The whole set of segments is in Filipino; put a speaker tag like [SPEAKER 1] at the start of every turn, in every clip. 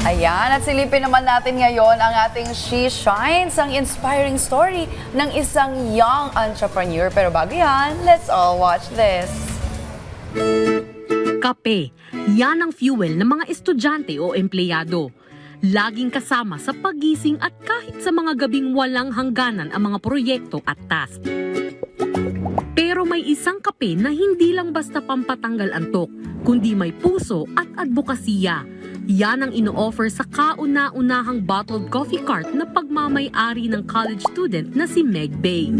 [SPEAKER 1] Ayan, at silipin naman natin ngayon ang ating She Shines, ang inspiring story ng isang young entrepreneur. Pero bago yan, let's all watch this.
[SPEAKER 2] Kape, yan ang fuel ng mga estudyante o empleyado. Laging kasama sa pagising at kahit sa mga gabing walang hangganan ang mga proyekto at task. Pero may isang kape na hindi lang basta pampatanggal antok, kundi may puso at advokasya. Yan ang ino-offer sa kauna-unahang bottled coffee cart na pagmamay-ari ng college student na si Meg Bay.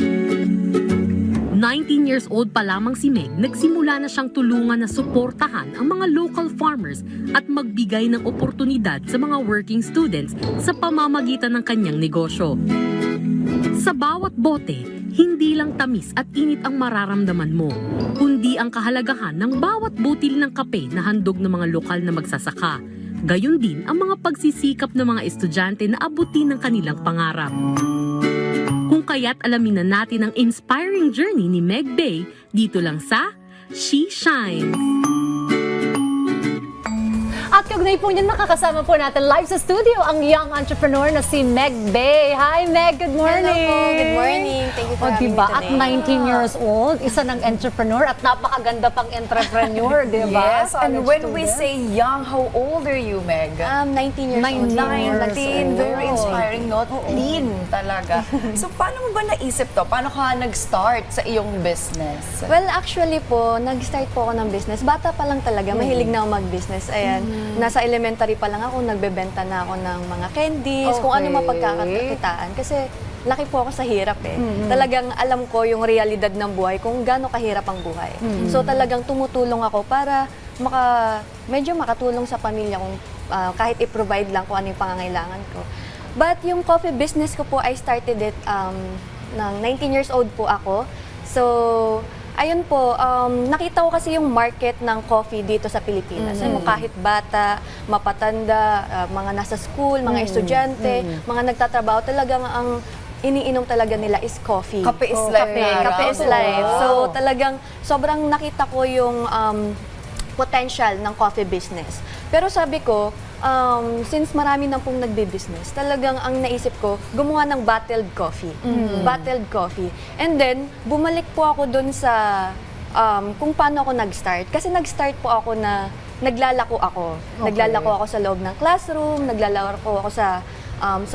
[SPEAKER 2] 19 years old pa lamang si Meg, nagsimula na siyang tulungan na suportahan ang mga local farmers at magbigay ng oportunidad sa mga working students sa pamamagitan ng kanyang negosyo. Sa bawat bote, hindi lang tamis at init ang mararamdaman mo, kundi ang kahalagahan ng bawat butil ng kape na handog ng mga lokal na magsasaka. Gayon din ang mga pagsisikap ng mga estudyante na abutin ng kanilang pangarap. Kung kaya't alamin na natin ang inspiring journey ni Meg Bay dito lang sa She Shines.
[SPEAKER 3] At kaugnay po niyan, makakasama po natin live sa studio ang young entrepreneur na si Meg Bay. Hi Meg, good morning!
[SPEAKER 4] Hello po, good morning. Thank you for having
[SPEAKER 3] Diba?
[SPEAKER 4] me
[SPEAKER 3] At
[SPEAKER 4] today.
[SPEAKER 3] 19 years old, isa ng entrepreneur at napakaganda pang entrepreneur, di ba?
[SPEAKER 1] Yes, and when we say young, how old are you, Meg?
[SPEAKER 4] 19 years old.
[SPEAKER 1] 19, very
[SPEAKER 3] old.
[SPEAKER 1] inspiring, not teen talaga. So, paano mo ba naisip to? Paano ka nag-start sa iyong business?
[SPEAKER 4] Well, actually po, nag-start po ako ng business. Bata pa lang talaga, mahilig na ako mag-business. Ayan, nasa elementary pa lang ako, nagbebenta na ako ng mga candies, kung ano
[SPEAKER 1] Okay.
[SPEAKER 4] mapagkakakitaan. Kasi laki po ako sa hirap eh. Talagang alam ko yung realidad ng buhay, kung gaano kahirap ang buhay. So talagang tumutulong ako para medyo makatulong sa pamilya kung kahit i-provide lang kung ano yung pangangailangan ko. But yung coffee business ko po, I started it ng 19 years old po ako. So, ayun po, nakita ko kasi yung market ng coffee dito sa Pilipinas. Kahit bata, mapatanda, mga nasa school, mga estudyante, mga nagtatrabaho, talagang ang iniinom talaga nila is coffee.
[SPEAKER 1] Kape is life.
[SPEAKER 4] Kape is life. So talagang sobrang nakita ko yung potential ng coffee business. Pero sabi ko, since marami na pong nagbe-business, talagang ang naisip ko, gumawa ng bottled coffee. Bottled coffee. And then, bumalik po ako dun sa kung paano ako nag-start. Kasi nag-start po ako na naglalako ako. Naglalako ako sa loob ng classroom, naglalako ako sa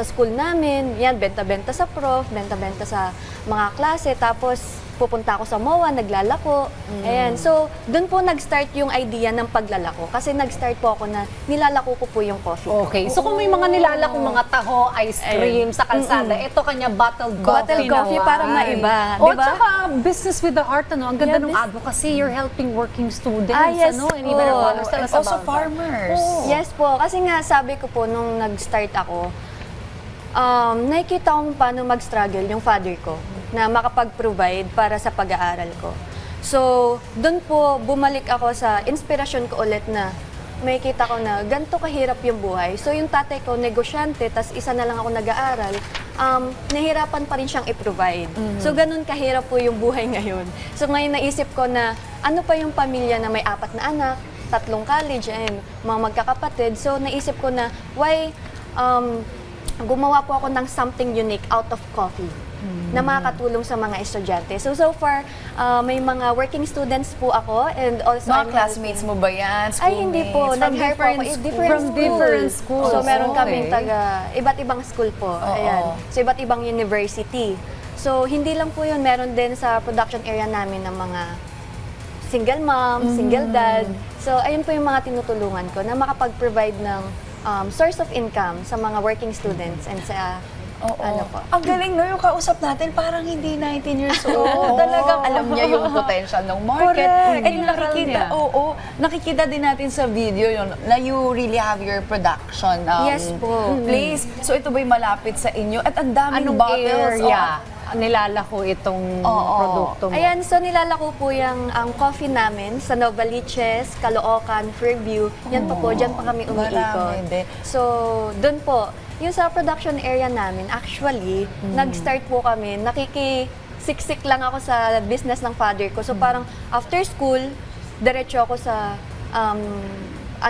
[SPEAKER 4] school namin. Yan, benta-benta sa prof, benta-benta sa mga klase. Tapos, pupunta ako sa MOA, naglalako. Ayan. So, doon po nag-start yung idea ng paglalako. Kasi nag-start po ako na nilalako ko po yung coffee ko.
[SPEAKER 3] Okay, so kung may mga nilalakong mga taho, ice cream sa kalsada, ito kanya bottled coffee.
[SPEAKER 4] Bottled coffee para maiba.
[SPEAKER 3] O,
[SPEAKER 4] Diba?
[SPEAKER 3] tsaka business with the heart, ano? Ang ganda
[SPEAKER 4] Yeah,
[SPEAKER 3] ng advocacy. You're helping working students,
[SPEAKER 4] yes
[SPEAKER 3] ano? And even
[SPEAKER 4] po.
[SPEAKER 3] farmers. Tell us
[SPEAKER 1] Also
[SPEAKER 3] about that.
[SPEAKER 1] farmers.
[SPEAKER 4] Yes po. Kasi nga, sabi ko po, nung nag-start ako, nakikita ko paano mag-struggle yung father ko na makapag-provide para sa pag-aaral ko. So, doon po bumalik ako sa inspirasyon ko ulit na may kita ko na ganito kahirap yung buhay. So, yung tatay ko, negosyante, tas isa na lang ako nag-aaral, nahirapan pa rin siyang i-provide. So, ganun kahirap po yung buhay ngayon. So, ngayon naisip ko na ano pa yung pamilya na may 4 na anak, 3 college, and mga magkakapatid. So, naisip ko na why gumawa po ako ng something unique out of coffee na makakatulong sa mga estudyante. So far, may mga working students po ako and also
[SPEAKER 1] Mga
[SPEAKER 4] I'm
[SPEAKER 1] classmates mo ba yan?
[SPEAKER 4] Ay, hindi po.
[SPEAKER 1] Schoolmates? From
[SPEAKER 4] Nag-hire po ako.
[SPEAKER 1] different
[SPEAKER 3] From different schools.
[SPEAKER 4] So, meron
[SPEAKER 3] Okay.
[SPEAKER 4] kaming iba't ibang school po. Ayan. So, iba't ibang university. So, hindi lang po yun. Meron din sa production area namin ng mga single mom, single dad. So, ayun po yung mga tinutulungan ko na makapag-provide ng source of income sa mga working students and sa ano po.
[SPEAKER 1] Ang galing, no? Yung kausap natin, parang hindi 19 years old. Talagang alam niya yung potential ng market.
[SPEAKER 3] Correct.
[SPEAKER 1] And yung nakikita, nakikita din natin sa video yun, na you really have your production
[SPEAKER 4] Yes po.
[SPEAKER 1] place. So ito ba'y malapit sa inyo? At ang daming
[SPEAKER 3] Anong
[SPEAKER 1] bottles.
[SPEAKER 3] area nilalako itong produkto mo?
[SPEAKER 4] Ayan, so nilalako po yung ang coffee namin sa Novaliches, Caloocan, Fairview. Yan po, dyan pa kami umiikot.
[SPEAKER 1] Marami din.
[SPEAKER 4] So, doon po, yung sa production area namin, actually, nag-start po kami, nakikisiksik lang ako sa business ng father ko. So, parang after school, diretso ako sa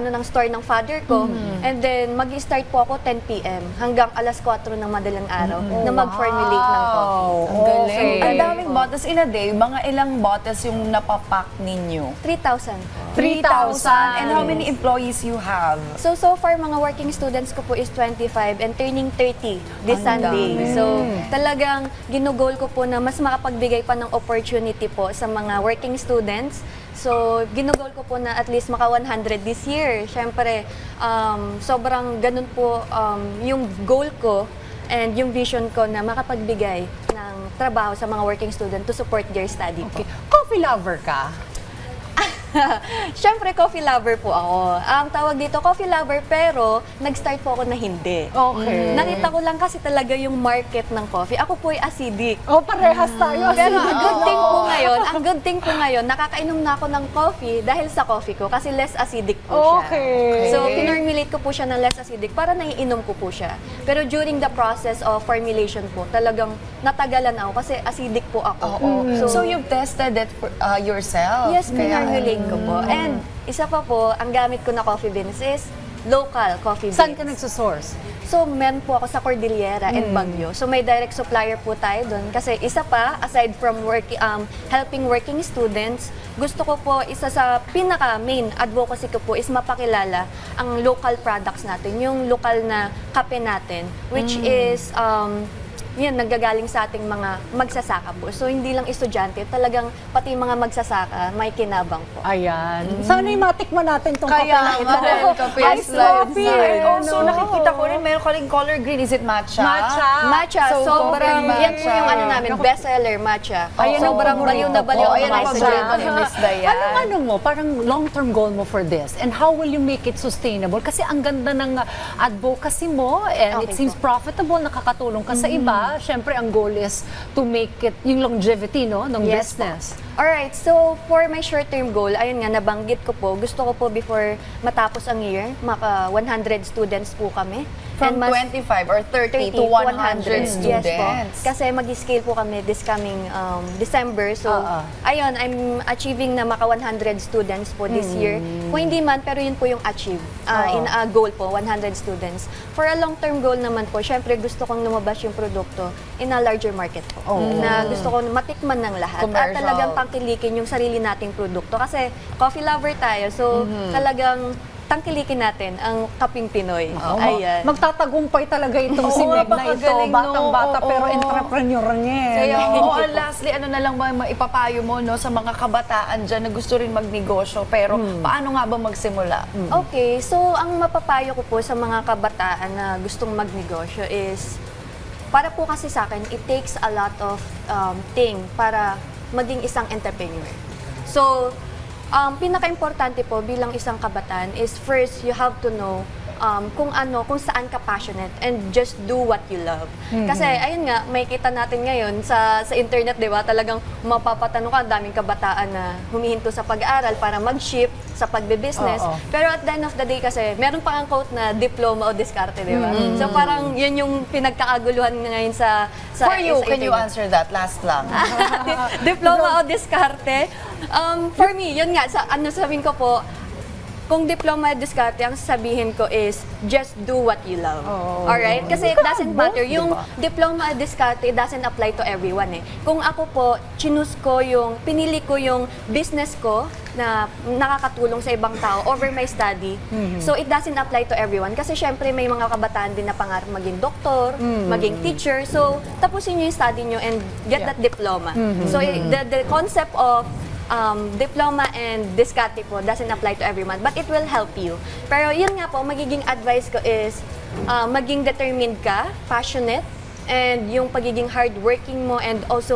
[SPEAKER 4] ng store ng father ko. And then, mag-start po ako 10 p.m. hanggang alas 4 ng madaling araw na mag-formulate ng coffee.
[SPEAKER 1] Ang galing.
[SPEAKER 3] Okay.
[SPEAKER 1] Ang daming bottles in a day. Mga ilang bottles yung napapack ninyo?
[SPEAKER 4] 3,000 po.
[SPEAKER 1] 3,000. And how many employees you have?
[SPEAKER 4] So far, mga working students ko po is 25 and turning 30 this
[SPEAKER 1] Ang
[SPEAKER 4] Sunday.
[SPEAKER 1] dami.
[SPEAKER 4] So, talagang ginugol ko po na mas makapagbigay pa ng opportunity po sa mga working students. So, ginugol ko po na at least maka 100 this year. Siyempre, sobrang ganun po yung goal ko and yung vision ko na makapagbigay ng trabaho sa mga working student to support their study po.
[SPEAKER 3] Okay. Coffee lover ka?
[SPEAKER 4] Siyempre, coffee lover po ako. Ang tawag dito, coffee lover, pero nag-start po ako na hindi.
[SPEAKER 3] Okay.
[SPEAKER 4] Nakita ko lang kasi talaga yung market ng coffee. Ako po ay acidic.
[SPEAKER 3] Oh, parehas tayo.
[SPEAKER 4] Pero ang good thing po ngayon, nakakainom na ako ng coffee dahil sa coffee ko kasi less acidic po siya.
[SPEAKER 3] Okay.
[SPEAKER 4] So, pinormulate ko po siya ng less acidic para naiinom ko po siya. Pero during the process of formulation po, talagang natagalan ako kasi acidic po ako.
[SPEAKER 1] So you've tested it yourself?
[SPEAKER 4] Yes, pinormulate ko po. And isa pa po, ang gamit ko na coffee beans is local coffee beans.
[SPEAKER 3] Saan ka nagsusource?
[SPEAKER 4] So, meron po ako sa Cordillera and Baguio. So, may direct supplier po tayo doon. Kasi isa pa, aside from helping working students, gusto ko po, isa sa pinaka-main advocacy ko po is mapakilala ang local products natin, yung local na kape natin, which is yan, nanggagaling sa ating mga magsasaka po. So, hindi lang estudyante, talagang pati mga magsasaka, may kinabang po.
[SPEAKER 3] Ayan. Sana yung matikman natin itong kape
[SPEAKER 1] Kaya
[SPEAKER 3] na ito.
[SPEAKER 1] nga, kape
[SPEAKER 3] Iced
[SPEAKER 1] is life.
[SPEAKER 3] coffee.
[SPEAKER 1] And also,
[SPEAKER 3] No.
[SPEAKER 1] nakikita ko rin, meron ka rin color green. Is it matcha?
[SPEAKER 4] Matcha,
[SPEAKER 1] So,
[SPEAKER 4] sobrang,
[SPEAKER 1] coffee
[SPEAKER 4] yan po yung
[SPEAKER 1] matcha.
[SPEAKER 4] namin, bestseller matcha.
[SPEAKER 3] Ayan ang
[SPEAKER 4] Sobrang
[SPEAKER 3] paborito
[SPEAKER 4] baliw na
[SPEAKER 3] ko.
[SPEAKER 4] baliw
[SPEAKER 1] Ayan
[SPEAKER 4] ang
[SPEAKER 1] ang
[SPEAKER 4] mga
[SPEAKER 1] paborito
[SPEAKER 4] estudyante.
[SPEAKER 1] ni Miss Dayan.
[SPEAKER 3] Anong mo, parang long-term goal mo for this? And how will you make it sustainable? Kasi ang ganda ng advocacy mo and it
[SPEAKER 4] Okay
[SPEAKER 3] seems profitable, nakakatulong ka sa iba. Siyempre, ang goal is to make it yung longevity, no, ng
[SPEAKER 4] Yes
[SPEAKER 3] business.
[SPEAKER 4] Alright, so for my short-term goal, ayun nga, nabanggit ko po, gusto ko po before matapos ang year, maka 100 students po kami.
[SPEAKER 1] From
[SPEAKER 4] And
[SPEAKER 1] 25 or 30 to 100 students.
[SPEAKER 4] Yes po. Kasi mag-scale po kami this coming December. So, ayun, I'm achieving na maka 100 students po this year. Kung hindi man, pero yun po yung achieve. In a goal po, 100 students. For a long-term goal naman po, syempre gusto kong lumabas yung produkto in a larger market po. Na gusto ko matikman ng lahat. At
[SPEAKER 1] Commercial.
[SPEAKER 4] talagang tangkilikin yung sarili nating produkto. Kasi coffee lover tayo, so talagang tangkilikin natin ang kaping Pinoy. Ayan.
[SPEAKER 3] Magtatagumpay talaga itong si Meg na ito.
[SPEAKER 1] napakagaling, no?
[SPEAKER 3] Batang-bata
[SPEAKER 1] Oo.
[SPEAKER 3] pero entrepreneur niya.
[SPEAKER 1] Kaya,
[SPEAKER 3] no?
[SPEAKER 1] lastly, ano na lang ba maipapayo mo no, sa mga kabataan dyan na gusto rin magnegosyo, pero paano nga ba magsimula?
[SPEAKER 4] Okay, so ang mapapayo ko po sa mga kabataan na gustong magnegosyo is, para po kasi sa akin, it takes a lot of thing para maging isang entrepreneur. So, pinaka-importante po bilang isang kabataan is first, you have to know kung saan ka passionate and just do what you love. Kasi ayun nga, may kita natin ngayon sa internet, 'di ba? Talagang mapapatanong ka, ang daming kabataan na humihinto sa pag-aaral para mag-ship sa pagbe-business. Pero at the end of the day kasi, meron pa ang quote na diploma o diskarte, 'di ba? So parang 'yun yung pinagkaaguluhan ngayon sa
[SPEAKER 1] For you,
[SPEAKER 4] sa
[SPEAKER 1] can you
[SPEAKER 4] internet.
[SPEAKER 1] answer that? Last lang.
[SPEAKER 4] Diploma o diskarte? For me, yun nga, sabihin ko po, kung diploma at diskarte, ang sasabihin ko is, just do what you love. Alright? Kasi it doesn't matter. Yung diploma at diskarte, it doesn't apply to everyone eh. Kung ako po, pinili ko yung business ko na nakakatulong sa ibang tao over my study. So it doesn't apply to everyone. Kasi syempre may mga kabataan din na pangarap maging doktor, maging teacher. So tapusin nyo yung study nyo and get that diploma. So the concept of diploma and diskarte po doesn't apply to everyone, but it will help you. Pero yun nga po, magiging advice ko is maging determined ka, passionate, and yung pagiging hardworking mo and also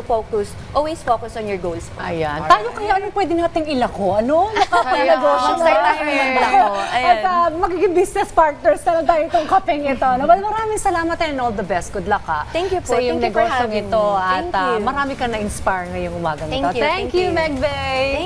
[SPEAKER 4] always focus on your goals po.
[SPEAKER 3] Ayan. Tayo kaya ano pwede nating ilako? Ano?
[SPEAKER 1] Kaya, mag-start tayo maglako.
[SPEAKER 4] Ayan.
[SPEAKER 3] At magiging business partners na lang tayo itong kapeng ito. No? Well, maraming salamat and all the best. Good luck ha.
[SPEAKER 4] Thank you po.
[SPEAKER 3] Sa iyong
[SPEAKER 4] Thank you for
[SPEAKER 3] negosyong
[SPEAKER 4] having
[SPEAKER 3] ito.
[SPEAKER 4] me.
[SPEAKER 3] At
[SPEAKER 4] Thank you.
[SPEAKER 3] marami ka na-inspire ngayong umagang
[SPEAKER 4] Thank
[SPEAKER 3] ito.
[SPEAKER 4] you.
[SPEAKER 3] Thank you, Meg Bay.